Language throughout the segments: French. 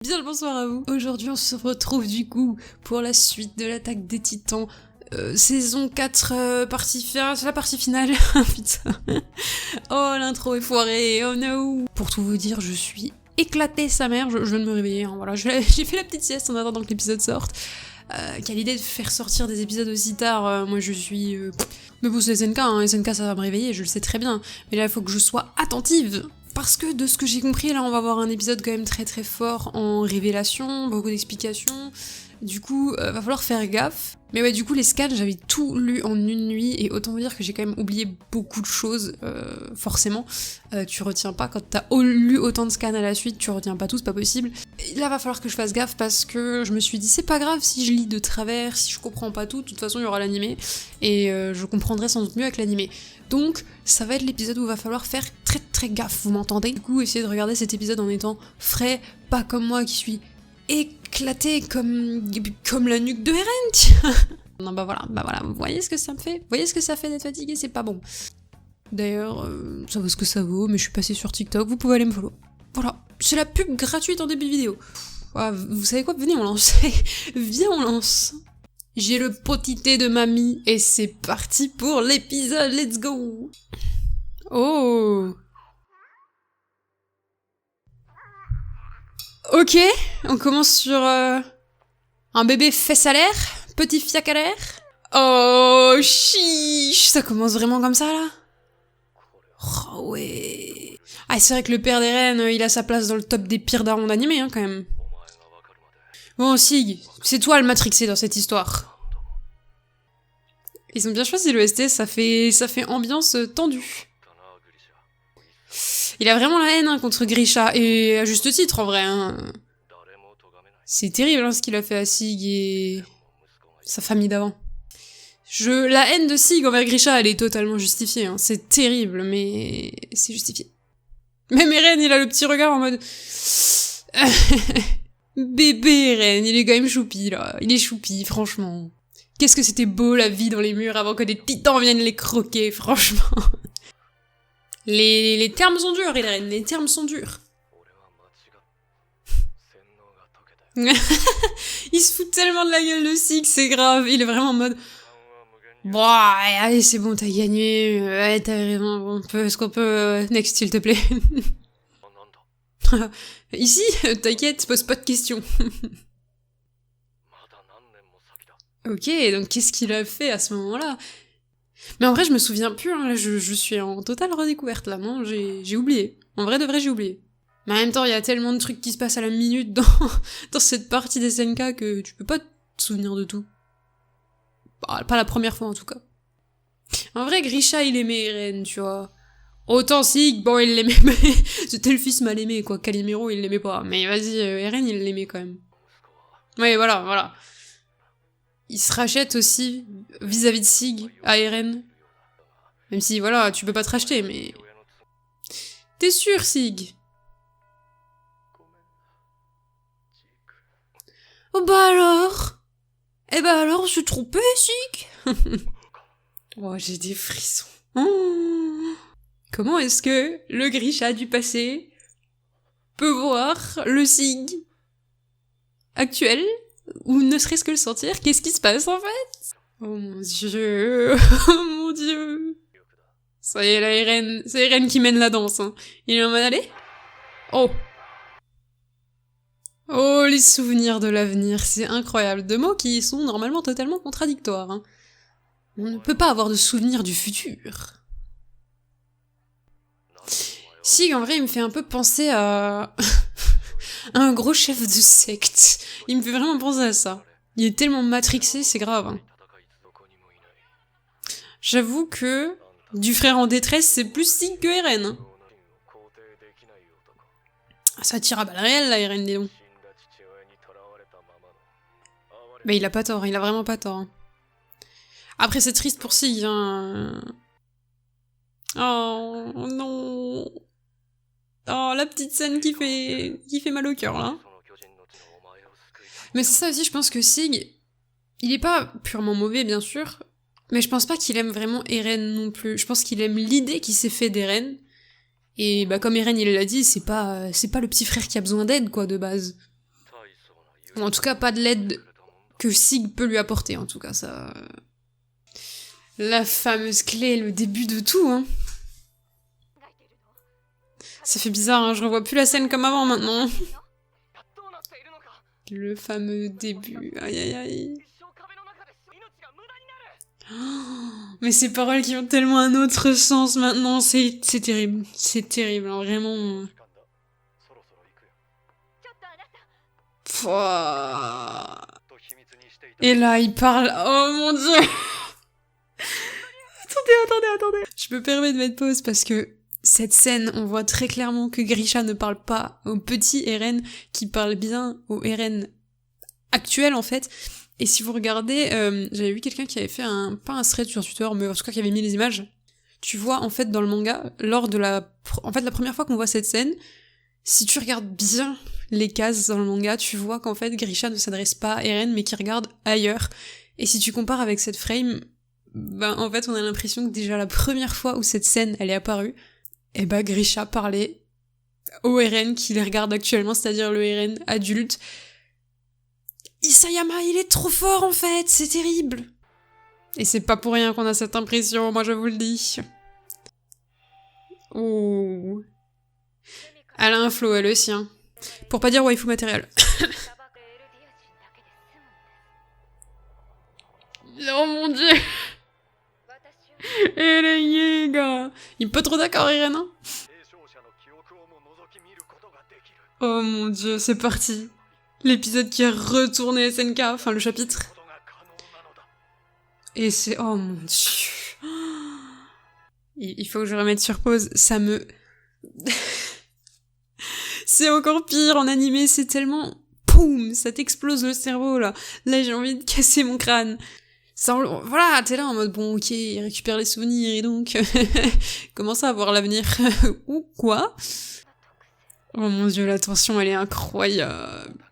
Bien le bonsoir à vous. Aujourd'hui on se retrouve du coup pour la suite de l'attaque des titans. Saison 4, partie finale, c'est la partie finale. Putain. Oh l'intro est foirée, oh no. Pour tout vous dire, je suis éclatée sa mère, je viens de me réveiller, hein, voilà. J'ai fait la petite sieste en attendant que l'épisode sorte. Quelle idée de faire sortir des épisodes aussi tard, moi je suis... Mais bon c'est SNK, hein, SNK ça va me réveiller, je le sais très bien. Mais là il faut que je sois attentive. Parce que de ce que j'ai compris, là on va avoir un épisode quand même très très fort en révélation, beaucoup d'explications. Du coup, va falloir faire gaffe. Mais ouais, du coup, les scans, j'avais tout lu en une nuit, et autant vous dire que j'ai quand même oublié beaucoup de choses, forcément. Tu retiens pas, quand t'as lu autant de scans à la suite, tu retiens pas tout, c'est pas possible. Et là, va falloir que je fasse gaffe, parce que je me suis dit, c'est pas grave si je lis de travers, si je comprends pas tout, de toute façon, il y aura l'animé, et je comprendrai sans doute mieux avec l'animé. Donc, ça va être l'épisode où il va falloir faire très très gaffe, vous m'entendez? Du coup, essayez de regarder cet épisode en étant frais, pas comme moi qui suis éclaté comme la nuque de Eren, tiens. Non bah voilà, vous voyez ce que ça me fait? Vous voyez ce que ça fait d'être fatigué? C'est pas bon. D'ailleurs, ça vaut ce que ça vaut, mais je suis passée sur TikTok, vous pouvez aller me follow. Voilà, c'est la pub gratuite en début de vidéo. Ah, vous savez quoi? Venez, on lance. Viens, on lance. J'ai le petit thé de mamie, et c'est parti pour l'épisode, let's go. Oh. Ok, on commence sur un bébé fesse à l'air, petit fiac à l'air. Oh, chiche, ça commence vraiment comme ça, là? Oh, ouais. Ah, c'est vrai que le père d'Eren, il a sa place dans le top des pires darons d'animé, hein, quand même. Bon, Sig, c'est toi le matrixé dans cette histoire. Ils ont bien choisi l'OST, ça fait ambiance tendue. Il a vraiment la haine, hein, contre Grisha, et à juste titre, en vrai, hein. C'est terrible, hein, ce qu'il a fait à Sig et sa famille d'avant. La haine de Sig envers Grisha, elle est totalement justifiée, hein. C'est terrible, mais c'est justifié. Même Eren, il a le petit regard en mode... Bébé Eren, il est quand même choupi, là. Il est choupi, franchement. Qu'est-ce que c'était beau, la vie dans les murs, avant que des titans viennent les croquer, franchement. Les termes sont durs, Eren, les termes sont durs. Il se fout tellement de la gueule de Sig, c'est grave. Il est vraiment en mode... Bon, allez, c'est bon, t'as gagné. Ouais, t'as raison. Est-ce qu'on peut... Next, s'il te plaît. Ici, t'inquiète, pose pas de questions. Ok, donc qu'est-ce qu'il a fait à ce moment-là? Mais en vrai, je me souviens plus, hein, je suis en totale redécouverte, là, non? J'ai oublié. En vrai de vrai, j'ai oublié. Mais en même temps, il y a tellement de trucs qui se passent à la minute dans cette partie des SNK que tu peux pas te souvenir de tout. Bah, pas la première fois, en tout cas. En vrai, Grisha, il aimait Eren, tu vois. Autant Sig, bon, il l'aimait, mais c'était le fils mal aimé, quoi. Calimero, il l'aimait pas. Mais vas-y, Eren, il l'aimait quand même. Ouais, voilà. Il se rachète aussi vis-à-vis de Sig, à Eren. Même si, voilà, tu peux pas te racheter, mais... T'es sûr, Sig? Oh bah alors? Eh bah alors, je suis trompée, Sig? Oh, j'ai des frissons. Oh. Comment est-ce que le Grisha du passé peut voir le Sig actuel, ou ne serait-ce que le sentir? Qu'est-ce qui se passe, en fait? Oh mon dieu. Oh mon dieu. Ça y est, là, Eren, c'est Eren qui mène la danse, hein. Il est en mode aller? Oh. Oh, les souvenirs de l'avenir, c'est incroyable. Deux mots qui sont normalement totalement contradictoires, hein. On ne peut pas avoir de souvenirs du futur. Sig, en vrai, il me fait un peu penser à... un gros chef de secte. Il me fait vraiment penser à ça. Il est tellement matrixé, c'est grave, hein. J'avoue que... du frère en détresse, c'est plus Sig que Eren, hein. Ça tire à balles réelles, là, Eren, dis donc. Mais il a pas tort, il a vraiment pas tort. Hein. Après, c'est triste pour Sig, hein. Oh, non. Oh, la petite scène qui fait mal au cœur, là. Mais c'est ça aussi, je pense que Sig, il est pas purement mauvais, bien sûr, mais je pense pas qu'il aime vraiment Eren non plus. Je pense qu'il aime l'idée qui s'est fait d'Eren, et bah comme Eren il l'a dit, c'est pas le petit frère qui a besoin d'aide, quoi, de base. Ou en tout cas, pas de l'aide que Sig peut lui apporter, en tout cas, ça... La fameuse clé, le début de tout, hein. Ça fait bizarre, hein, je revois plus la scène comme avant, maintenant. Le fameux début, aïe aïe aïe. Oh, mais ces paroles qui ont tellement un autre sens maintenant, c'est terrible. C'est terrible, hein, vraiment. Pouah. Et là, il parle... Oh mon dieu. Attendez. Je me permets de mettre pause parce que cette scène, on voit très clairement que Grisha ne parle pas au petit Eren, qui parle bien au Eren actuel, en fait. Et si vous regardez, j'avais vu quelqu'un qui avait fait pas un thread sur Twitter, mais en tout cas qui avait mis les images. Tu vois, en fait, dans le manga, lors de la première fois qu'on voit cette scène, si tu regardes bien les cases dans le manga, tu vois qu'en fait, Grisha ne s'adresse pas à Eren, mais qu'il regarde ailleurs. Et si tu compares avec cette frame, ben, en fait, on a l'impression que déjà la première fois où cette scène, elle est apparue, eh ben, Grisha parlait au Eren qui les regarde actuellement, c'est-à-dire le Eren adulte. Isayama, il est trop fort, en fait, c'est terrible. Et c'est pas pour rien qu'on a cette impression, moi je vous le dis. Oh. Elle a un flow, elle aussi, hein. Pour pas dire waifu matériel. Oh mon dieu. Eren, gars. Il est pas trop d'accord, Eren, hein. Oh mon dieu, c'est parti. L'épisode qui a retourné SNK, enfin le chapitre. Et c'est... Oh mon dieu. Il faut que je remette sur pause, ça me... C'est encore pire en animé, c'est tellement... Poum, ça t'explose le cerveau, là. Là, j'ai envie de casser mon crâne. Ça, voilà, t'es là en mode, bon, ok, il récupère les souvenirs, et donc... commence à voir l'avenir. Ou quoi? Oh mon dieu, la tension, elle est incroyable.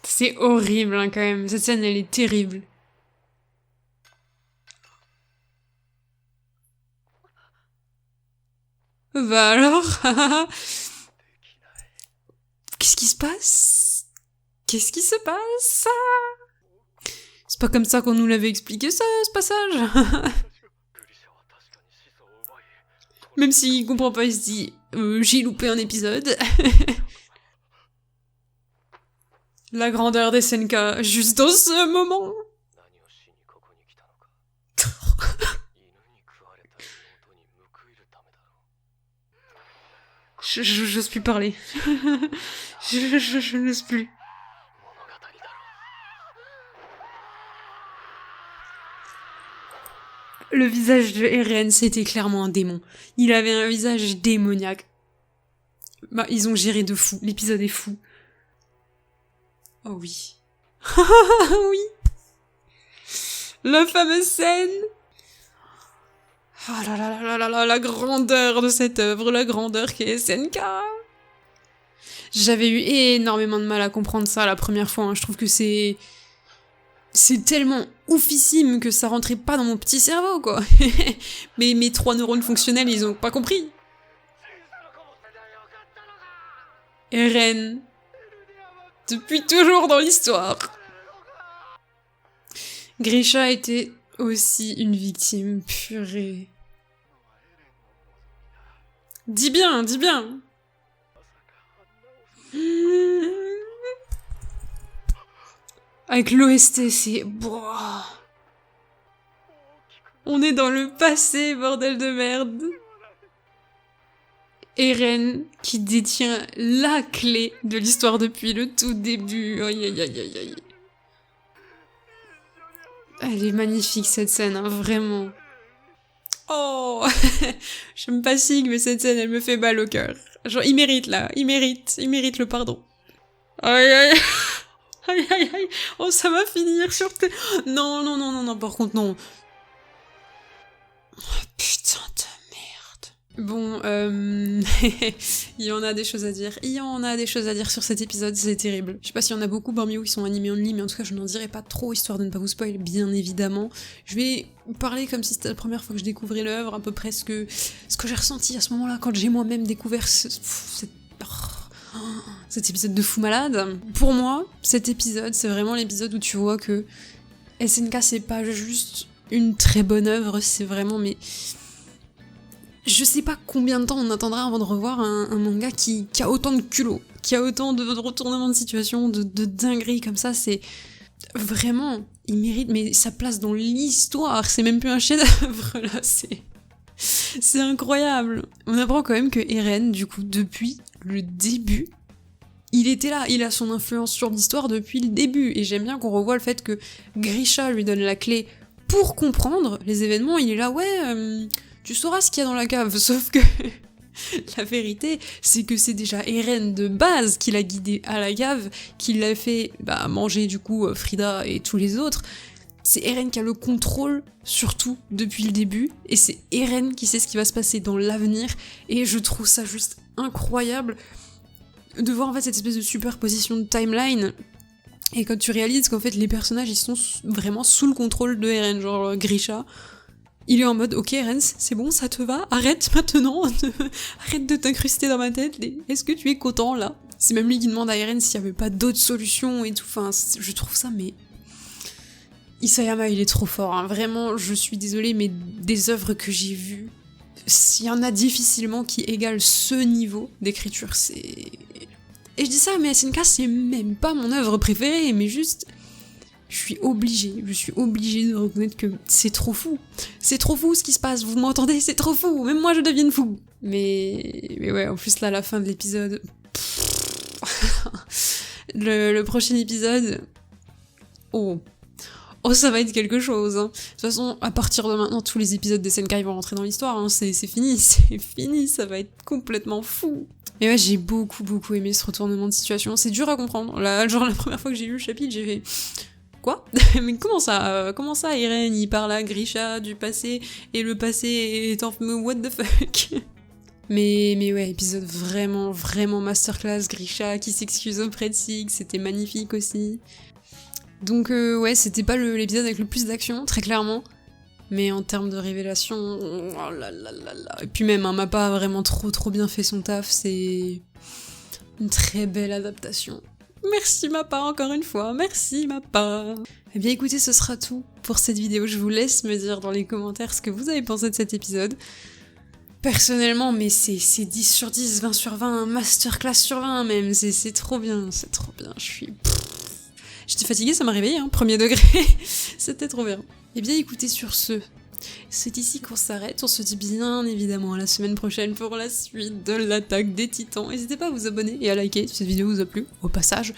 C'est horrible, hein, quand même. Cette scène, elle est terrible. Bah alors? Qu'est-ce qui se passe? Qu'est-ce qui se passe? C'est pas comme ça qu'on nous l'avait expliqué, ça, ce passage. Même s'il comprend pas, il se dit j'ai loupé un épisode. La grandeur des SNK, juste dans ce moment. J'ose plus parler. je n'ose plus. Le visage de Eren, c'était clairement un démon. Il avait un visage démoniaque. Bah, ils ont géré de fou. L'épisode est fou. Oh oui. Oui. La fameuse scène. Oh là là là là là là, la grandeur de cette œuvre, la grandeur qu'est SNK. J'avais eu énormément de mal à comprendre ça la première fois, hein. Je trouve que c'est tellement oufissime que ça rentrait pas dans mon petit cerveau, quoi. Mais mes 3 neurones fonctionnels, ils ont pas compris. Eren, depuis toujours dans l'histoire. Grisha était aussi une victime, purée. Dis bien, dis bien. Avec l'OST, c'est... Boah. On est dans le passé, bordel de merde. Eren, qui détient la clé de l'histoire depuis le tout début. Aïe, aïe, aïe, aïe, aïe. Elle est magnifique, cette scène, hein, vraiment. Oh. J'aime pas Sig, mais cette scène, elle me fait mal au cœur. Genre, il mérite, là. Il mérite le pardon. Aïe, aïe. Aïe, aïe, aïe. Oh, ça va finir sur tes... Non, non, non, non, non, par contre, non. Oh, putain de merde. Bon, il y en a des choses à dire. Il y en a des choses à dire sur cet épisode, c'est terrible. Je sais pas s'il y en a beaucoup parmi vous qui sont animés only, mais en tout cas, je n'en dirai pas trop, histoire de ne pas vous spoil, bien évidemment. Je vais parler comme si c'était la première fois que je découvrais l'œuvre, à peu près ce que j'ai ressenti à ce moment-là, quand j'ai moi-même découvert cette... Cet épisode de fou malade. Pour moi, cet épisode, c'est vraiment l'épisode où tu vois que SNK, c'est pas juste une très bonne œuvre, c'est vraiment, mais... Je sais pas combien de temps on attendra avant de revoir un manga qui a autant de culot, qui a autant de retournements de situation, de dingueries comme ça, c'est... Vraiment, il mérite, mais sa place dans l'histoire, c'est même plus un chef-d'œuvre, là, c'est incroyable. On apprend quand même que Eren, du coup, depuis le début, il était là, il a son influence sur l'histoire depuis le début, et j'aime bien qu'on revoie le fait que Grisha lui donne la clé pour comprendre les événements, il est là, ouais, tu sauras ce qu'il y a dans la cave, sauf que la vérité, c'est que c'est déjà Eren de base qui l'a guidé à la cave, qui l'a fait manger du coup Frida et tous les autres. C'est Eren qui a le contrôle sur tout depuis le début, et c'est Eren qui sait ce qui va se passer dans l'avenir, et je trouve ça juste incroyable de voir en fait cette espèce de superposition de timeline, et quand tu réalises qu'en fait les personnages ils sont vraiment sous le contrôle de Eren, genre Grisha, il est en mode ok Eren, c'est bon, ça te va, arrête maintenant, arrête de t'incruster dans ma tête, est-ce que tu es content là? C'est même lui qui demande à Eren s'il y avait pas d'autres solutions et tout, enfin je trouve ça mais... Isayama il est trop fort, hein. Vraiment je suis désolée mais des œuvres que j'ai vues, s'il y en a difficilement qui égalent ce niveau d'écriture, c'est... Et je dis ça mais SNK c'est même pas mon œuvre préférée, mais juste... Je suis obligée de reconnaître que c'est trop fou. C'est trop fou ce qui se passe, vous m'entendez? C'est trop fou, même moi je deviens fou. Mais ouais, en plus là, la fin de l'épisode... le prochain épisode... Oh, ça va être quelque chose. Hein. De toute façon, à partir de maintenant, tous les épisodes de SNK vont rentrer dans l'histoire. Hein. C'est fini, ça va être complètement fou. Mais ouais, j'ai beaucoup aimé ce retournement de situation. C'est dur à comprendre. Là, genre la première fois que j'ai lu le chapitre, j'ai fait... Quoi? Mais comment ça, Eren, il parle à Grisha du passé, et le passé est en... What the fuck? Mais ouais, épisode vraiment masterclass, Grisha qui s'excuse auprès de Sig, c'était magnifique aussi. Donc ouais, c'était pas l'épisode avec le plus d'action, très clairement. Mais en termes de révélation, oh là là là là. Et puis même, hein, Mappa a vraiment trop bien fait son taf, c'est une très belle adaptation. Merci Mappa encore une fois, merci Mappa. Eh bien écoutez, ce sera tout pour cette vidéo, je vous laisse me dire dans les commentaires ce que vous avez pensé de cet épisode. Personnellement, mais c'est 10 sur 10, 20 sur 20, masterclass sur 20 même, c'est trop bien, je suis... J'étais fatiguée, ça m'a réveillée, hein, premier degré, c'était trop bien. Eh bien écoutez, sur ce, c'est ici qu'on s'arrête, on se dit bien évidemment à la semaine prochaine pour la suite de l'attaque des titans. N'hésitez pas à vous abonner et à liker si cette vidéo vous a plu, au passage.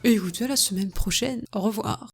Et écoutez, à la semaine prochaine, au revoir.